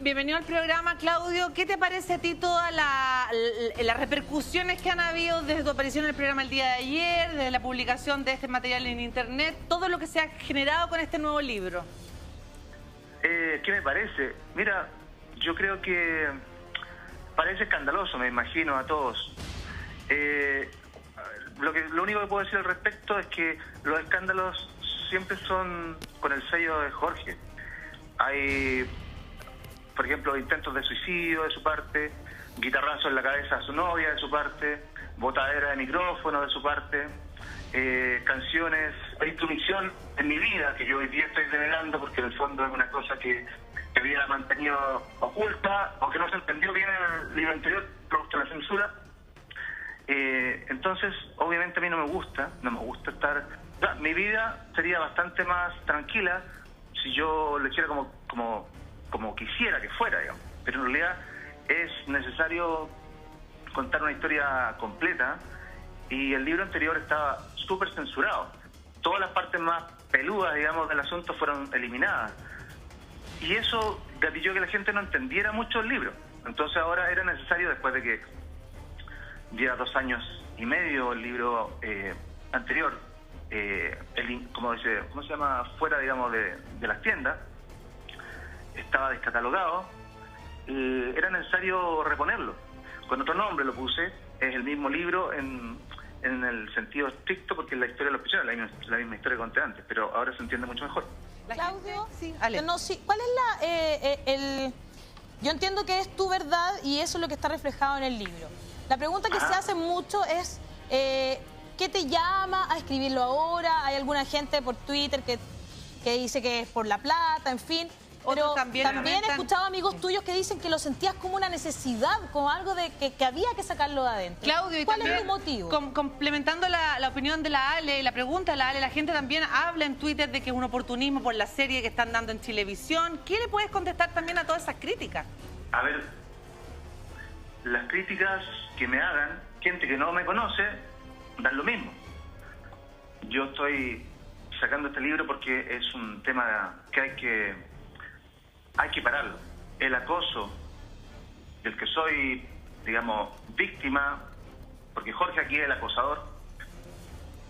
bienvenido al programa, Claudio. ¿Qué te parece a ti todas las repercusiones que han habido desde tu aparición en el programa el día de ayer, desde la publicación de este material en internet, todo lo que se ha generado con este nuevo libro? ¿Qué me parece? Mira, yo creo que parece escandaloso, me imagino, a todos. Lo único que puedo decir al respecto es que los escándalos siempre son con el sello de Jorge. Hay, por ejemplo, intentos de suicidio de su parte, guitarrazo en la cabeza a su novia de su parte, botadera de micrófono de su parte, canciones, intromisión en mi vida, que yo hoy día estoy revelando porque en el fondo es una cosa que había mantenido oculta o que no se entendió bien en el libro anterior, producto de la censura. Entonces, obviamente a mí no me gusta estar... Mi vida sería bastante más tranquila si yo lo hiciera como quisiera que fuera, digamos. Pero en realidad es necesario contar una historia completa y el libro anterior estaba súper censurado. Todas las partes más peludas, digamos, del asunto fueron eliminadas. Y eso gatilló que la gente no entendiera mucho el libro. Entonces ahora era necesario, después de que lleva 2 años y medio el libro anterior, ¿cómo se llama? Fuera, digamos, de las tiendas, estaba descatalogado, era necesario reponerlo. Con otro nombre lo puse, es el mismo libro en el sentido estricto, porque es la historia de los prisioneros, la misma historia que conté antes, pero ahora se entiende mucho mejor. Claudio, sí, Ale. no, sí, ¿cuál es yo entiendo que es tu verdad y eso es lo que está reflejado en el libro. La pregunta que se hace mucho es, ¿qué te llama a escribirlo ahora? Hay alguna gente por Twitter que dice que es por la plata, en fin. Pero también he escuchado amigos tuyos que dicen que lo sentías como una necesidad, como algo de que había que sacarlo de adentro. Claudio, ¿cuál es tu motivo? Complementando la opinión de la Ale y la pregunta de la Ale, la gente también habla en Twitter de que es un oportunismo por la serie que están dando en Chilevisión. ¿Qué le puedes contestar también a todas esas críticas? A ver, las críticas que me hagan, gente que no me conoce, dan lo mismo. Yo estoy sacando este libro porque es un tema que hay que pararlo. El acoso del que soy, digamos, víctima, porque Jorge aquí es el acosador,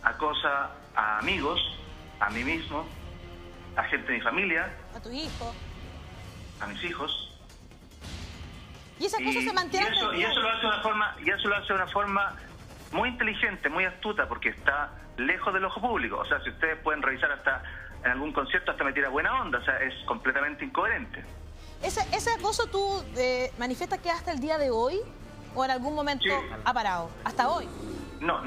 acosa a amigos, a mí mismo, a gente de mi familia, A tu hijo. a mis hijos. Y esas cosas se mantienen. Y eso lo hace de una forma muy inteligente, muy astuta, porque está lejos del ojo público. O sea, si ustedes pueden revisar hasta en algún concierto, hasta me tira buena onda. O sea, es completamente incoherente. ¿Ese acoso tú manifiestas que hasta el día de hoy o en algún momento ha parado? ¿Hasta hoy? No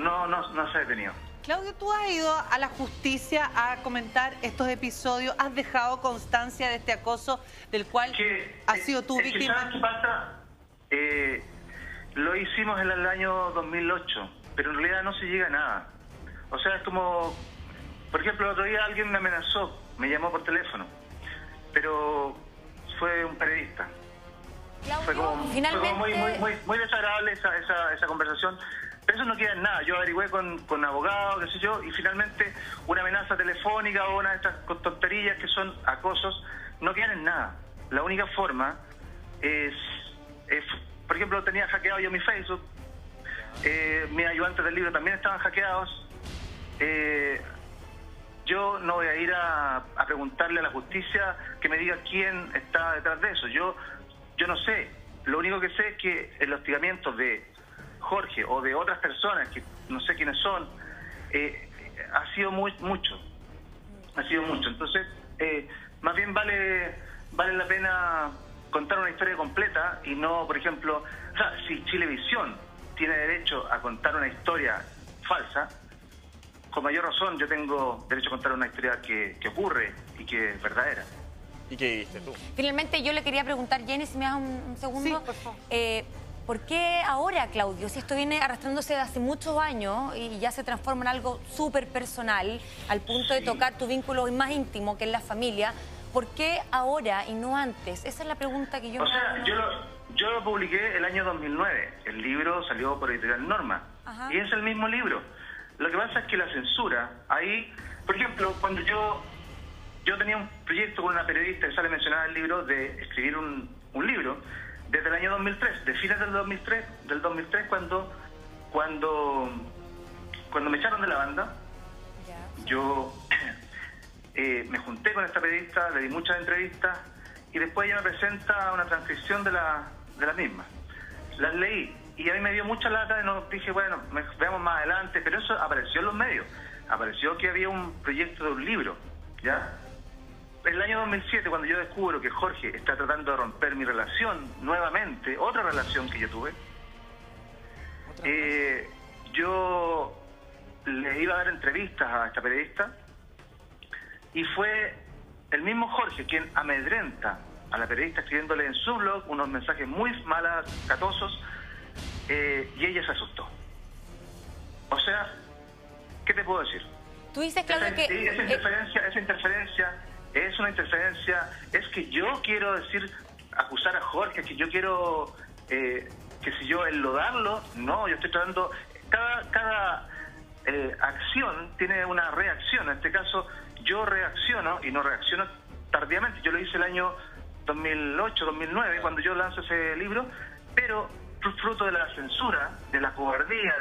se ha detenido. Claudio, ¿tú has ido a la justicia a comentar estos episodios? ¿Has dejado constancia de este acoso del cual has sido tú víctima? ¿Sabes qué pasa? Lo hicimos en el año 2008, pero en realidad no se llega a nada. O sea, es como... Por ejemplo, el otro día alguien me amenazó, me llamó por teléfono, pero fue un periodista. Claudio, Fue como muy desagradable esa conversación, pero eso no queda en nada. Yo averigüé con abogados, qué sé yo, y finalmente una amenaza telefónica o una de estas tonterías que son acosos no quedan en nada. La única forma es por ejemplo, tenía hackeado yo mi Facebook, mis ayudantes del libro también estaban hackeados. Yo no voy a ir a preguntarle a la justicia que me diga quién está detrás de eso. Yo no sé. Lo único que sé es que el hostigamiento de Jorge o de otras personas, que no sé quiénes son, ha sido mucho. Ha sido mucho. Entonces, más bien vale la pena contar una historia completa y no, por ejemplo... O sea, si Chilevisión tiene derecho a contar una historia falsa, con mayor razón yo tengo derecho a contar una historia que ocurre y que es verdadera. ¿Y qué viste tú? Finalmente yo le quería preguntar, Jenny, si me das un segundo. Sí, por favor. ¿Por qué ahora, Claudio? Si esto viene arrastrándose de hace muchos años y ya se transforma en algo súper personal, al punto de tocar tu vínculo más íntimo, que es la familia, ¿por qué ahora y no antes? Esa es la pregunta que yo me hago. Yo lo publiqué el año 2009. El libro salió por Editorial Norma. Ajá. Y es el mismo libro. Lo que pasa es que la censura, ahí... Por ejemplo, cuando yo tenía un proyecto con una periodista que sale mencionada en el libro de escribir un libro desde el año 2003, de fines del 2003 cuando me echaron de la banda. Yo me junté con esta periodista, le di muchas entrevistas y después ella me presenta una transcripción de la misma. Las leí y a mí me dio mucha lata y nos dije, bueno, veamos más adelante, pero eso apareció en los medios. Apareció que había un proyecto de un libro, ¿ya? En el año 2007, cuando yo descubro que Jorge está tratando de romper mi relación nuevamente, otra relación que yo tuve, yo le iba a dar entrevistas a esta periodista y fue el mismo Jorge quien amedrenta a la periodista escribiéndole en su blog unos mensajes muy malacatosos y ella se asustó. O sea, ¿qué te puedo decir? Tú dices, Claudio, que... Esa interferencia es una interferencia, es que yo quiero acusar a Jorge, que yo quiero, qué sé yo, enlodarlo. No, yo estoy tratando... Cada acción tiene una reacción. En este caso, yo reacciono y no reacciono tardíamente. Yo lo hice el año 2008, 2009, cuando yo lanzo ese libro, pero fruto de la censura, de la cobardía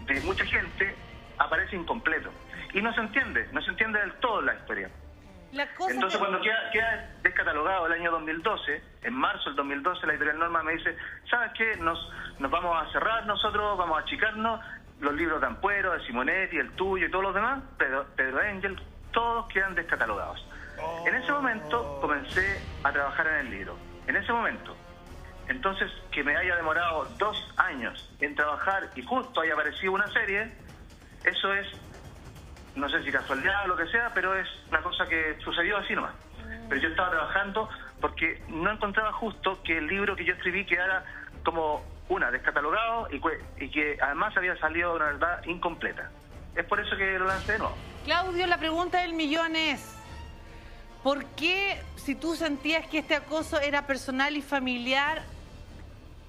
de mucha gente, aparece incompleto. Y no se entiende del todo la historia. Entonces, cuando queda descatalogado el año 2012, en marzo del 2012, la editorial Norma me dice, ¿sabes qué? Nos vamos a cerrar nosotros, vamos a achicarnos, los libros de Ampuero, de Simonetti, el tuyo y todos los demás, Pedro Angel, todos quedan descatalogados. En ese momento comencé a trabajar en el libro. En ese momento. Entonces, que me haya demorado 2 años en trabajar y justo haya aparecido una serie, eso es, no sé si casualidad o lo que sea, pero es una cosa que sucedió así nomás. Pero yo estaba trabajando porque no encontraba justo que el libro que yo escribí quedara como descatalogado y que además había salido una verdad incompleta. Es por eso que lo lancé de nuevo. Claudio, la pregunta del millón es, ¿por qué, si tú sentías que este acoso era personal y familiar,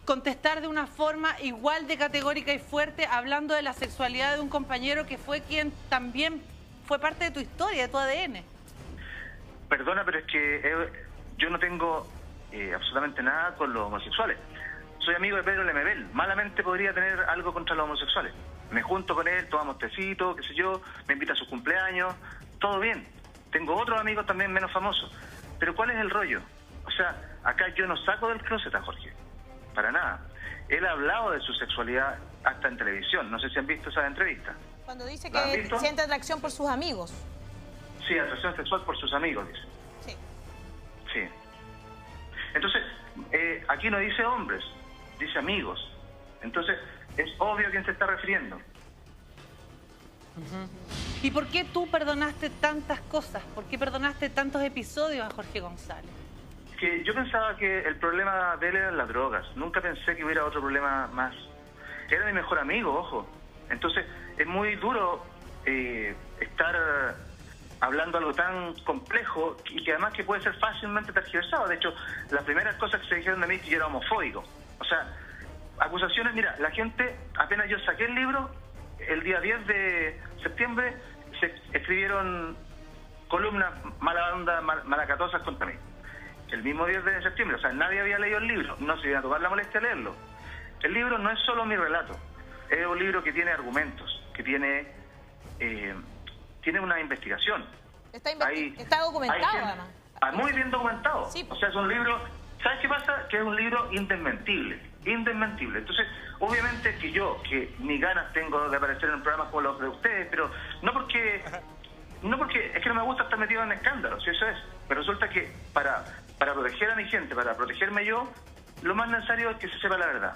contestar de una forma igual de categórica y fuerte, hablando de la sexualidad de un compañero que fue quien también fue parte de tu historia, de tu ADN? Perdona, pero es que yo no tengo absolutamente nada con los homosexuales. Soy amigo de Pedro Lemebel. Malamente podría tener algo contra los homosexuales. Me junto con él, tomamos tecito, qué sé yo, me invita a sus cumpleaños, todo bien. Tengo otros amigos también menos famosos. Pero ¿cuál es el rollo? O sea, acá yo no saco del closet a Jorge. Para nada. Él ha hablado de su sexualidad hasta en televisión. No sé si han visto esa entrevista. Cuando dice que siente atracción por sus amigos. Sí, atracción sexual por sus amigos, dice. Sí. Sí. Entonces, aquí no dice hombres, dice amigos. Entonces, es obvio a quién se está refiriendo. ¿Y por qué tú perdonaste tantas cosas? ¿Por qué perdonaste tantos episodios a Jorge González? Que yo pensaba que el problema de él eran las drogas. Nunca pensé que hubiera otro problema más. Era mi mejor amigo, ojo. Entonces, es muy duro estar hablando algo tan complejo y que además que puede ser fácilmente tergiversado. De hecho, las primeras cosas que se dijeron de mí que yo era homofóbico. O sea, acusaciones, mira, la gente, apenas yo saqué el libro, el día 10 de septiembre se escribieron columnas malacatosas contra mí. El mismo 10 de septiembre, o sea, nadie había leído el libro, no se iba a tomar la molestia de leerlo. El libro no es solo mi relato, es un libro que tiene argumentos, que tiene una investigación. Está documentado, además. Muy bien documentado. Sí. O sea, es un libro, ¿sabes qué pasa? Que es un libro indesmentible. Entonces, obviamente que yo, que ni ganas tengo de aparecer en programas como los de ustedes, pero no porque es que no me gusta estar metido en escándalos, eso es. Pero resulta que para proteger a mi gente, para protegerme yo, lo más necesario es que se sepa la verdad.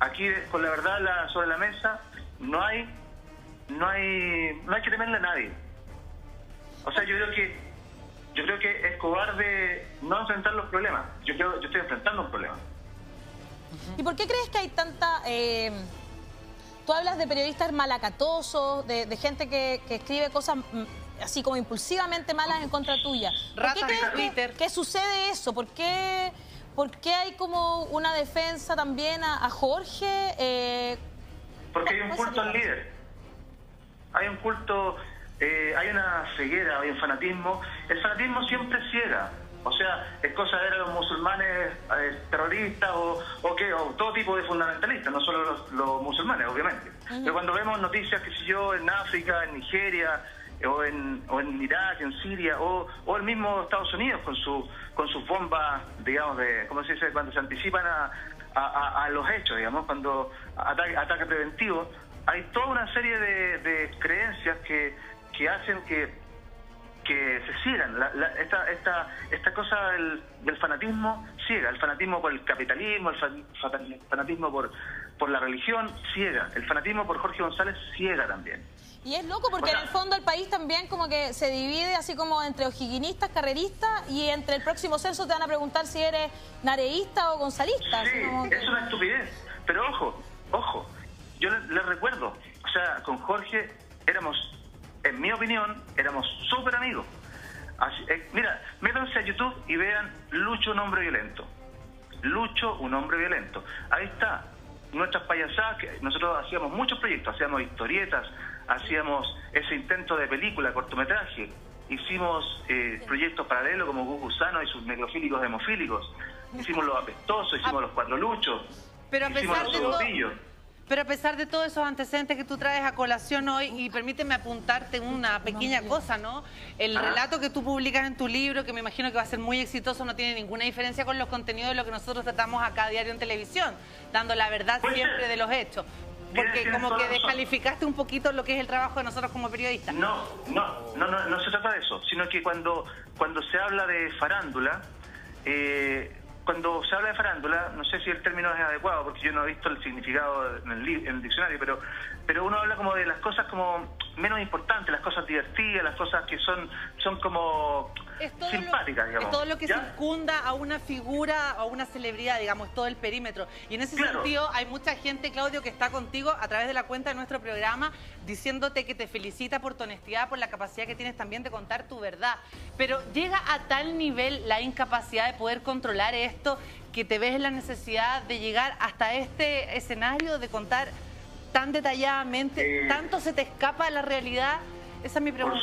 Aquí, con la verdad sobre la mesa, no hay que temerle a nadie. O sea, yo creo que es cobarde no enfrentar los problemas. Yo estoy enfrentando un problema. ¿Y por qué crees que hay tanta... tú hablas de periodistas malacatosos, de gente que escribe cosas así como impulsivamente malas en contra tuya? ¿Por qué crees que sucede eso? ¿Por qué hay como una defensa también a Jorge? Porque hay un culto al líder. Hay un culto, hay una ceguera, hay un fanatismo. El fanatismo siempre ciega. O sea, es cosa de ver a los musulmanes terroristas o todo tipo de fundamentalistas, no solo los musulmanes, obviamente. Pero cuando vemos noticias, qué sé yo, en África, en Nigeria, o en Irak, en Siria, o el mismo Estados Unidos con sus bombas, digamos, ¿cómo se dice? Cuando se anticipan a los hechos, digamos, cuando ataque preventivo, hay toda una serie de creencias que hacen que se ciegan. Esta cosa del fanatismo ciega, el fanatismo por el capitalismo, el fanatismo por la religión ciega, el fanatismo por Jorge González ciega también. Y es loco porque en el fondo el país también como que se divide así como entre o'higginistas, carreristas, y entre el próximo censo te van a preguntar si eres nareísta o gonzalista. Sí, es una estupidez. Pero ojo, yo les recuerdo, o sea, con Jorge éramos, en mi opinión, éramos súper amigos. Mira, métanse a YouTube y vean Lucho, un hombre violento. Lucho, un hombre violento. Ahí está. Nuestras payasadas, que nosotros hacíamos muchos proyectos, hacíamos historietas, hacíamos ese intento de película, cortometraje, hicimos proyectos paralelos como Gusano y sus necrofílicos hemofílicos, hicimos Los Apestosos, hicimos Los Cuatro Luchos, hicimos Los Sudopillos. Pero a pesar de todos esos antecedentes que tú traes a colación hoy, y permíteme apuntarte una pequeña cosa, ¿no? El relato que tú publicas en tu libro, que me imagino que va a ser muy exitoso, no tiene ninguna diferencia con los contenidos de lo que nosotros tratamos acá a diario en televisión, dando la verdad siempre de los hechos. Porque como que descalificaste un poquito lo que es el trabajo de nosotros como periodistas. No se trata de eso, sino que cuando se habla de farándula, no sé si el término es adecuado, porque yo no he visto el significado en el diccionario, pero uno habla como de las cosas como menos importantes, las cosas divertidas, las cosas que son como simpáticas, digamos. Es todo lo que circunda a una figura, a una celebridad, digamos, todo el perímetro. Y en ese sentido hay mucha gente, Claudio, que está contigo a través de la cuenta de nuestro programa, diciéndote que te felicita por tu honestidad, por la capacidad que tienes también de contar tu verdad. Pero llega a tal nivel la incapacidad de poder controlar esto que te ves en la necesidad de llegar hasta este escenario, de contar tan detalladamente, tanto se te escapa de la realidad. Esa es mi pregunta.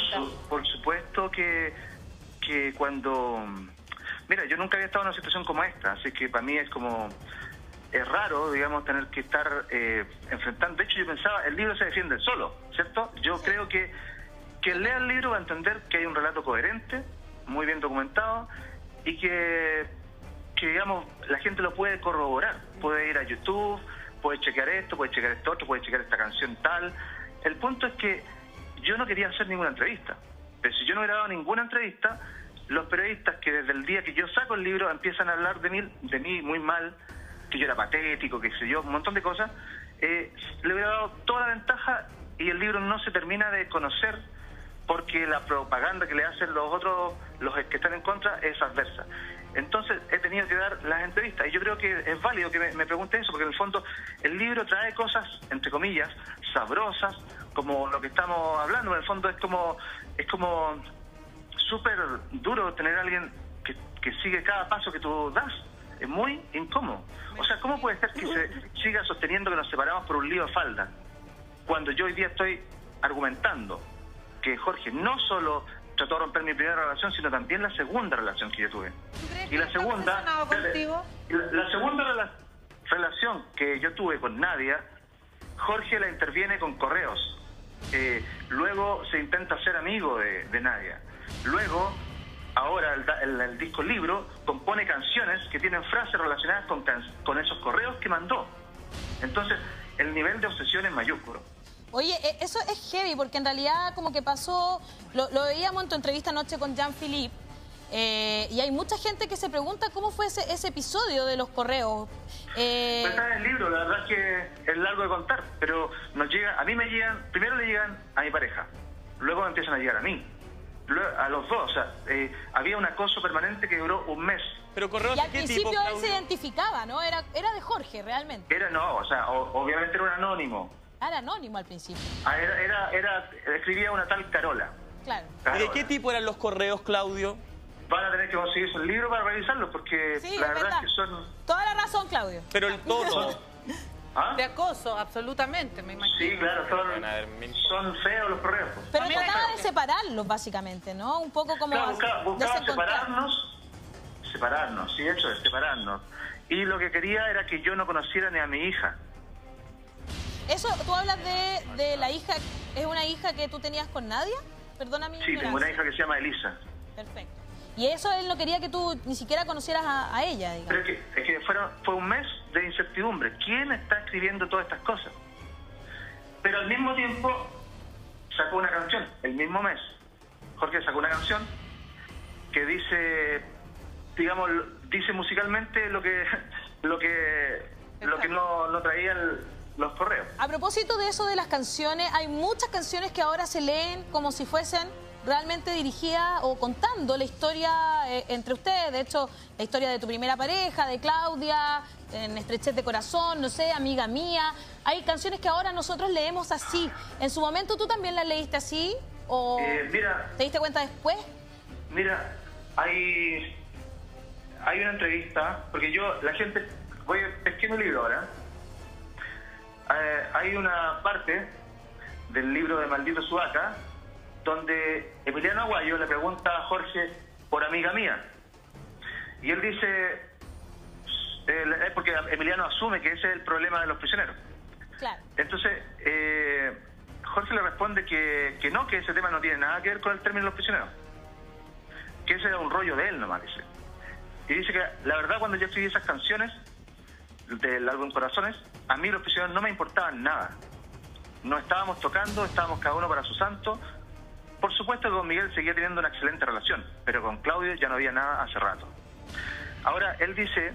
Por supuesto que cuando... Mira, yo nunca había estado en una situación como esta, así que para mí es raro, digamos, tener que estar enfrentando. De hecho, yo pensaba, el libro se defiende solo, ¿cierto? Yo creo que quien lea el libro va a entender que hay un relato coherente, muy bien documentado, y que digamos, la gente lo puede corroborar. Puede ir a YouTube, puede chequear esto, puede chequear esto otro, puede chequear esta canción tal. El punto es que yo no quería hacer ninguna entrevista. Pero si yo no hubiera dado ninguna entrevista, los periodistas que desde el día que yo saco el libro empiezan a hablar de mí muy mal, que yo era patético, que sé yo, un montón de cosas, le hubiera dado toda la ventaja y el libro no se termina de conocer porque la propaganda que le hacen los que están en contra, es adversa. Entonces he tenido que dar las entrevistas y yo creo que es válido que me pregunte eso, porque en el fondo el libro trae cosas, entre comillas, sabrosas, como lo que estamos hablando. En el fondo es como súper duro tener a alguien que sigue cada paso que tú das. Es muy incómodo. O sea, ¿cómo puede ser que se siga sosteniendo que nos separamos por un lío de falda? Cuando yo hoy día estoy argumentando que Jorge no solo trató de romper mi primera relación, sino también la segunda relación que yo tuve. Y la segunda, relación que yo tuve con Nadia, Jorge la interviene con correos. Luego se intenta ser amigo de Nadia. Luego, ahora el disco libro compone canciones que tienen frases relacionadas con esos correos que mandó. Entonces, el nivel de obsesión es mayúsculo. Oye, eso es heavy, porque en realidad como que pasó, lo veíamos en tu entrevista anoche con Jean-Philippe, y hay mucha gente que se pregunta cómo fue ese episodio de los correos. Pues está en el libro, la verdad es que es largo de contar, pero primero le llegan a mi pareja, luego me empiezan a llegar a mí, luego a los dos, o sea, había un acoso permanente que duró un mes. Pero correos, y al principio él se identificaba, ¿no? Era de Jorge, realmente. Obviamente era un anónimo. Era anónimo al principio. Escribía una tal Carola. Claro. ¿Y de qué tipo eran los correos, Claudio? Van a tener que conseguirse el libro para revisarlos, porque sí, la verdad es que son... Toda la razón, Claudio. Pero el tono... ¿Ah? De acoso, absolutamente, me imagino. Sí, claro, son feos los correos. Pero trataba de separarlos, básicamente, ¿no? Un poco como... Buscaba separarnos, separarnos, sí, eso es, separarnos. Y lo que quería era que yo no conociera ni a mi hija. Eso, tú hablas de la hija, ¿es una hija que tú tenías con Nadia? Perdona mi Sí, tengo una hija que se llama Elisa. Perfecto. Y eso él no quería que tú ni siquiera conocieras a ella, digamos. Pero es que fue un mes de incertidumbre. ¿Quién está escribiendo todas estas cosas? Pero al mismo tiempo sacó una canción, el mismo mes. Jorge sacó una canción que dice, digamos, dice musicalmente lo que no traían los correos. A propósito de eso de las canciones, hay muchas canciones que ahora se leen como si fuesen realmente dirigidas o contando la historia entre ustedes. De hecho, la historia de tu primera pareja, de Claudia, en Estrechez de Corazón, no sé, Amiga Mía. Hay canciones que ahora nosotros leemos así. ¿En su momento tú también las leíste así? ¿O mira, te diste cuenta después? Mira, hay una entrevista, porque la gente, pesqué un libro ahora. Hay una parte del libro de Maldito Sudaca donde Emiliano Aguayo le pregunta a Jorge por Amiga Mía. Y él dice, porque Emiliano asume que ese es el problema de los prisioneros. Claro. Entonces, Jorge le responde que no, que ese tema no tiene nada que ver con el término de los prisioneros. Que ese era un rollo de él nomás, dice. Y dice que la verdad, cuando yo escribí esas canciones del álbum Corazones, a mí los prisioneros no me importaban nada. No estábamos tocando, estábamos cada uno para su santo. Por supuesto que con Miguel seguía teniendo una excelente relación, pero con Claudio ya no había nada hace rato. Ahora, él dice,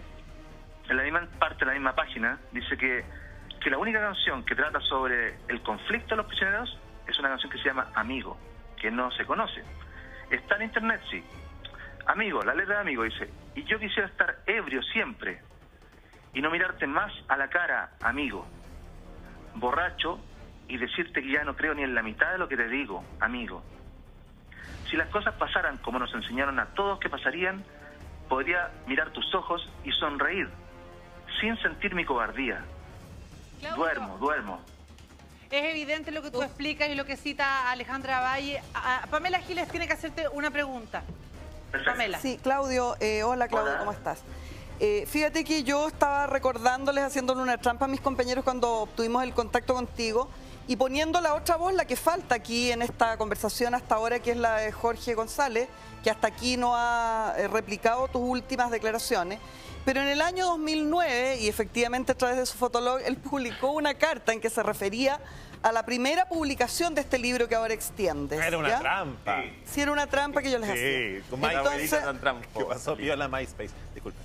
en la misma parte de la misma página, dice que la única canción que trata sobre el conflicto de los prisioneros es una canción que se llama Amigo, que no se conoce. Está en internet, sí. Amigo, la letra de Amigo dice, y yo quisiera estar ebrio siempre y no mirarte más a la cara, amigo. Borracho y decirte que ya no creo ni en la mitad de lo que te digo, amigo. Si las cosas pasaran como nos enseñaron a todos que pasarían, podría mirar tus ojos y sonreír, sin sentir mi cobardía. Claudio, Duermo. es evidente lo que tú explicas y lo que cita Alejandra Valle. Pamela Giles tiene que hacerte una pregunta. Perfecto. Pamela. Sí, Claudio, hola Claudio, Hola. ¿cómo estás? Fíjate que yo estaba recordándoles, haciéndole una trampa a mis compañeros cuando obtuvimos el contacto contigo y poniendo la otra voz, la que falta aquí en esta conversación hasta ahora, que es la de Jorge González, que hasta aquí no ha replicado tus últimas declaraciones. Pero en el año 2009, y efectivamente a través de su fotolog, él publicó una carta en que se refería a la primera publicación de este libro que ahora extiendes. Era una ¿ya? trampa. Sí, era una trampa que yo les hacía. Sí, con My Entonces, tan trampa. ¿Qué pasó? Yo la MySpace, disculpe.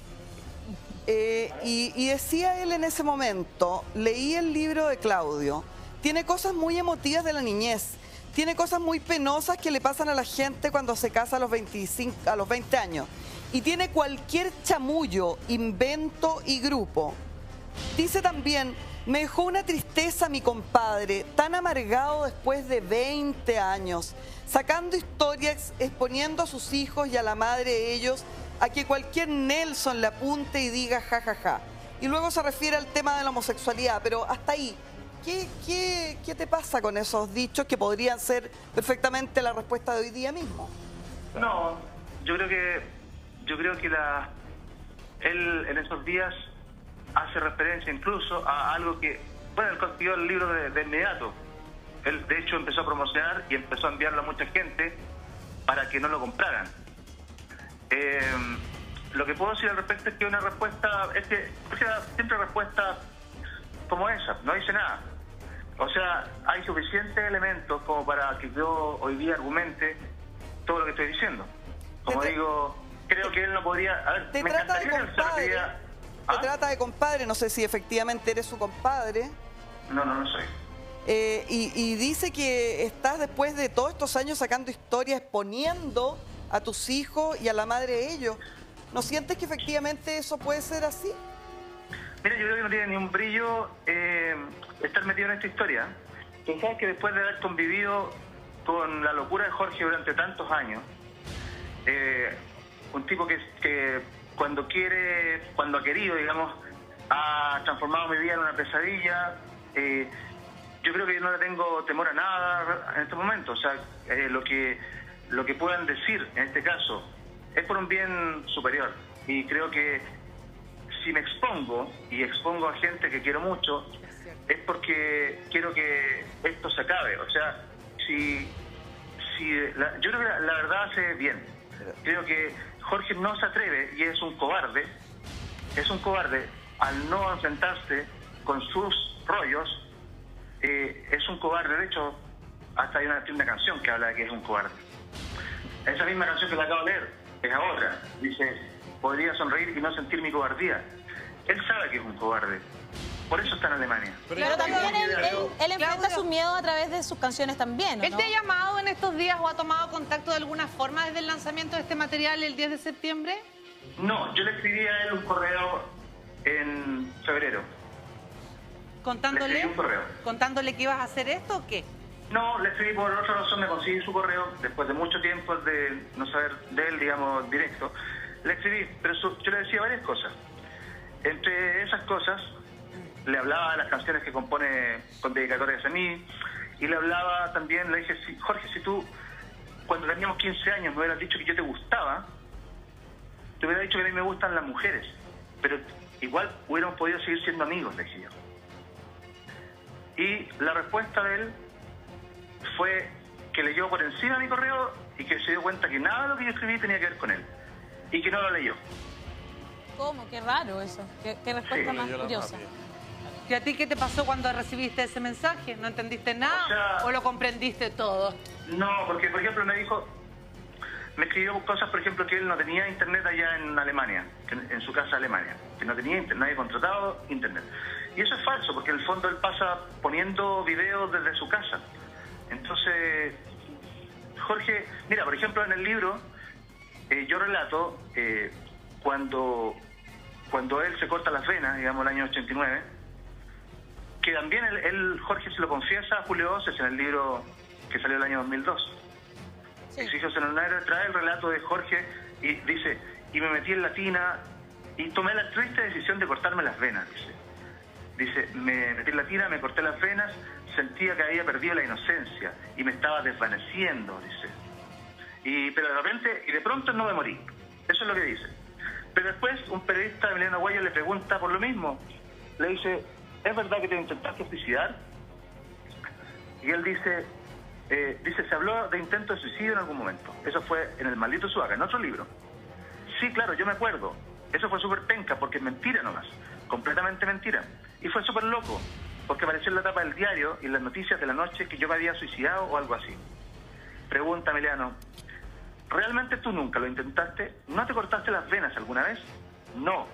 y decía él en ese momento, leí el libro de Claudio, tiene cosas muy emotivas de la niñez, tiene cosas muy penosas que le pasan a la gente cuando se casa a los 20 años. Y tiene cualquier chamullo, invento y grupo. Dice también, me dejó una tristeza mi compadre, tan amargado después de 20 años, sacando historias, exponiendo a sus hijos y a la madre de ellos a que cualquier Nelson le apunte y diga jajaja. Y luego se refiere al tema de la homosexualidad, pero hasta ahí, ¿qué te pasa con esos dichos que podrían ser perfectamente la respuesta de hoy día mismo? No, yo creo que él en esos días hace referencia incluso a algo que, bueno, él consiguió el libro de inmediato. Él de hecho empezó a promocionar y empezó a enviarlo a mucha gente para que no lo compraran. Lo que puedo decir al respecto es que una respuesta, es que siempre respuesta como esa, no dice nada. O sea, hay suficientes elementos como para que yo hoy día argumente todo lo que estoy diciendo. Como digo, creo que él no podría... A ver, Te me trata de encantaría que él se compadre, refiriera... te trata de compadre, no sé si efectivamente eres su compadre. No soy. Y dice que estás después de todos estos años sacando historias, exponiendo a tus hijos y a la madre de ellos. ¿No sientes que efectivamente eso puede ser así? Mira, yo creo que no tiene ni un brillo estar metido en esta historia. Tú sabes que después de haber convivido con la locura de Jorge durante tantos años, un tipo que cuando ha querido, digamos, ha transformado mi vida en una pesadilla. Yo creo que yo no le tengo temor a nada en este momento. O sea, lo que puedan decir en este caso es por un bien superior. Y creo que si me expongo y expongo a gente que quiero mucho, es porque quiero que esto se acabe. O sea, yo creo que la verdad hace bien. Creo que Jorge no se atreve y es un cobarde al no enfrentarse con sus rollos. Es un cobarde. De hecho, hasta hay una canción que habla de que es un cobarde. Esa misma canción que la acabo de leer es otra. Dice, podría sonreír y no sentir mi cobardía. Él sabe que es un cobarde. Por eso está en Alemania. Pero también él enfrenta sus miedos a través de sus canciones también, ¿no? ¿Él te ha llamado en estos días o ha tomado contacto de alguna forma desde el lanzamiento de este material el 10 de septiembre? No, yo le escribí a él un correo en febrero. Le escribí un correo. ¿Contándole que ibas a hacer esto o qué? No, le escribí por otra razón, me conseguí su correo después de mucho tiempo de no saber de él, digamos, directo. Le escribí, pero yo le decía varias cosas. Entre esas cosas, le hablaba de las canciones que compone con dedicatorias a mí, y le hablaba también, le dije, Jorge, si tú, cuando teníamos 15 años, me hubieras dicho que yo te gustaba, te hubiera dicho que a mí me gustan las mujeres, pero igual hubiéramos podido seguir siendo amigos, le dije yo. Y la respuesta de él fue que leyó por encima mi correo y que se dio cuenta que nada de lo que yo escribí tenía que ver con él, y que no lo leyó. ¿Cómo? Qué raro eso. Qué respuesta más curiosa. ¿Y a ti qué te pasó cuando recibiste ese mensaje? ¿No entendiste nada o lo comprendiste todo? No, porque por ejemplo me escribió cosas, por ejemplo, que él no tenía internet allá en Alemania, en su casa Alemania, que no tenía internet, nadie contratado internet. Y eso es falso, porque en el fondo él pasa poniendo videos desde su casa. Entonces, Jorge, mira, por ejemplo, en el libro yo relato cuando él se corta las venas, digamos, el año 89, que también Jorge se lo confiesa a Julio Oces en el libro que salió el año 2002. Sí. Y si José Leonardo trae el relato de Jorge y dice, y me metí en la tina y tomé la triste decisión de cortarme las venas, dice, me metí en la tina, me corté las venas, sentía que había perdido la inocencia y me estaba desvaneciendo, dice. Pero de repente, y de pronto no me morí. Eso es lo que dice. Pero después un periodista, Emiliano Aguayo, le pregunta por lo mismo. Le dice, ¿es verdad que te intentaste suicidar? Y él dice, se habló de intento de suicidio en algún momento. Eso fue en El Maldito Suaga, en otro libro. Sí, claro, yo me acuerdo. Eso fue súper penca, porque es mentira nomás. Completamente mentira. Y fue súper loco, porque apareció en la tapa del diario y en las noticias de la noche que yo me había suicidado o algo así. Pregunta, Emiliano, ¿realmente tú nunca lo intentaste? ¿No te cortaste las venas alguna vez? No.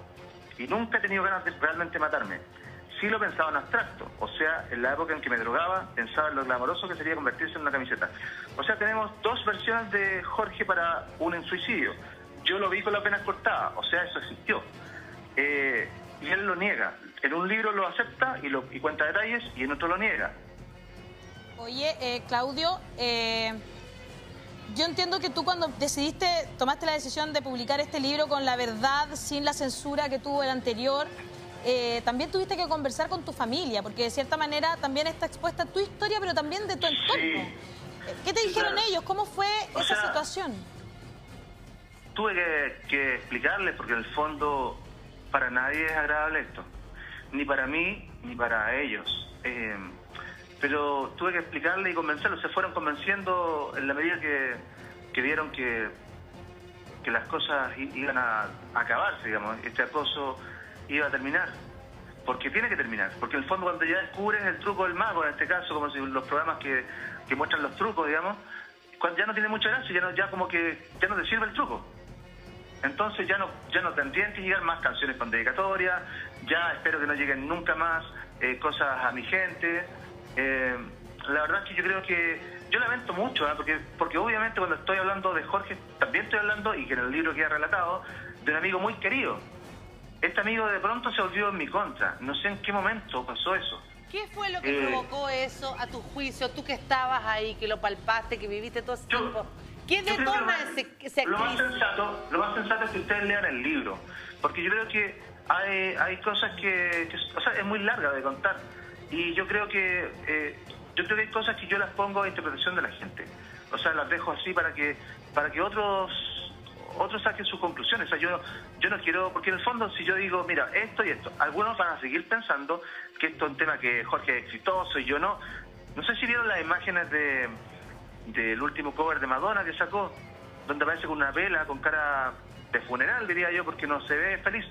Y nunca he tenido ganas de realmente matarme. Sí lo pensaba en abstracto. O sea, en la época en que me drogaba, pensaba en lo glamoroso que sería convertirse en una camiseta. O sea, tenemos dos versiones de Jorge para un suicidio. Yo lo vi con las venas cortadas. O sea, eso existió. Y él lo niega. En un libro lo acepta y cuenta detalles, y en otro lo niega. Oye, Claudio, yo entiendo que tú cuando tomaste la decisión de publicar este libro con la verdad, sin la censura que tuvo el anterior, también tuviste que conversar con tu familia, porque de cierta manera también está expuesta tu historia, pero también de tu entorno. Sí. ¿Qué te dijeron ellos? ¿Cómo fue esa situación? Tuve que explicarles, porque en el fondo para nadie es agradable esto. Ni para mí, ni para ellos. Pero tuve que explicarle y convencerlos. Se fueron convenciendo en la medida que vieron que las cosas iban a acabarse, digamos. Este acoso iba a terminar. Porque tiene que terminar. Porque en el fondo cuando ya descubres el truco del mago, en este caso, como si los programas que muestran los trucos, digamos, cuando ya no tiene mucha gracia, ya como que ya no te sirve el truco. Entonces ya no tendrían que llegar más canciones con dedicatoria, ya espero que no lleguen nunca más cosas a mi gente. La verdad es que yo creo que, yo lamento mucho, porque obviamente cuando estoy hablando de Jorge, también estoy hablando, y que en el libro queda relatado, de un amigo muy querido. Este amigo de pronto se volvió en mi contra, no sé en qué momento pasó eso. ¿Qué fue lo que provocó eso a tu juicio? Tú que estabas ahí, que lo palpaste, que viviste todo ese tiempo. ¿Qué detona ese lo más sensato es que ustedes lean el libro, porque yo creo que hay cosas que o sea, es muy larga de contar, y yo creo que hay cosas que yo las pongo a interpretación de la gente, o sea, las dejo así para que otros otros saquen sus conclusiones. O sea, yo no quiero, porque en el fondo si yo digo, mira, esto y esto, algunos van a seguir pensando que esto es un tema que Jorge es exitoso y yo no. No sé si vieron las imágenes del último cover de Madonna que sacó, donde aparece con una vela, con cara de funeral, diría yo, porque no se ve feliz.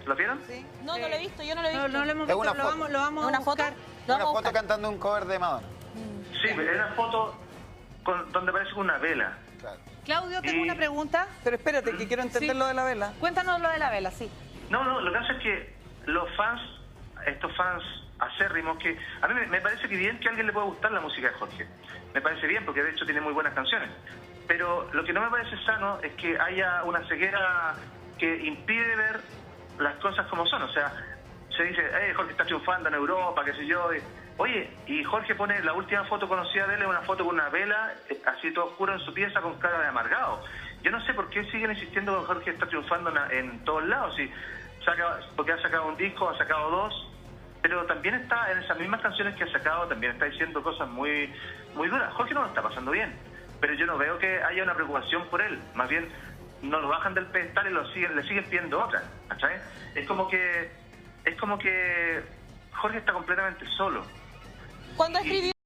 ¿Lo vieron? Sí. No, no lo he visto, yo no lo he visto. No lo hemos Es visto, una lo foto. vamos a ¿Una foto? buscar. Lo Una vamos a foto buscar. cantando un cover de Madonna. Sí, es una foto donde aparece con una vela. Claro. Claudio, tengo Y- una pregunta. Pero espérate, que quiero entender Sí. lo de la vela. Cuéntanos lo de la vela, sí. No, lo que pasa es que los fans, estos fans acérrimos, que a mí me parece que bien que a alguien le pueda gustar la música de Jorge. Me parece bien, porque de hecho tiene muy buenas canciones. Pero lo que no me parece sano es que haya una ceguera que impide ver las cosas como son. O sea, se dice, Jorge está triunfando en Europa, qué sé yo. Oye, y Jorge pone la última foto conocida de él, es una foto con una vela, así todo oscuro en su pieza, con cara de amargado. Yo no sé por qué siguen insistiendo que Jorge está triunfando en todos lados, porque ha sacado un disco, ha sacado 2, pero también está en esas mismas canciones que ha sacado, también está diciendo cosas muy, muy duras. Jorge no lo está pasando bien, pero yo no veo que haya una preocupación por él, más bien no lo bajan del pedestal y le siguen pidiendo otra, ¿cachai? Es como que Jorge está completamente solo. Cuando escribió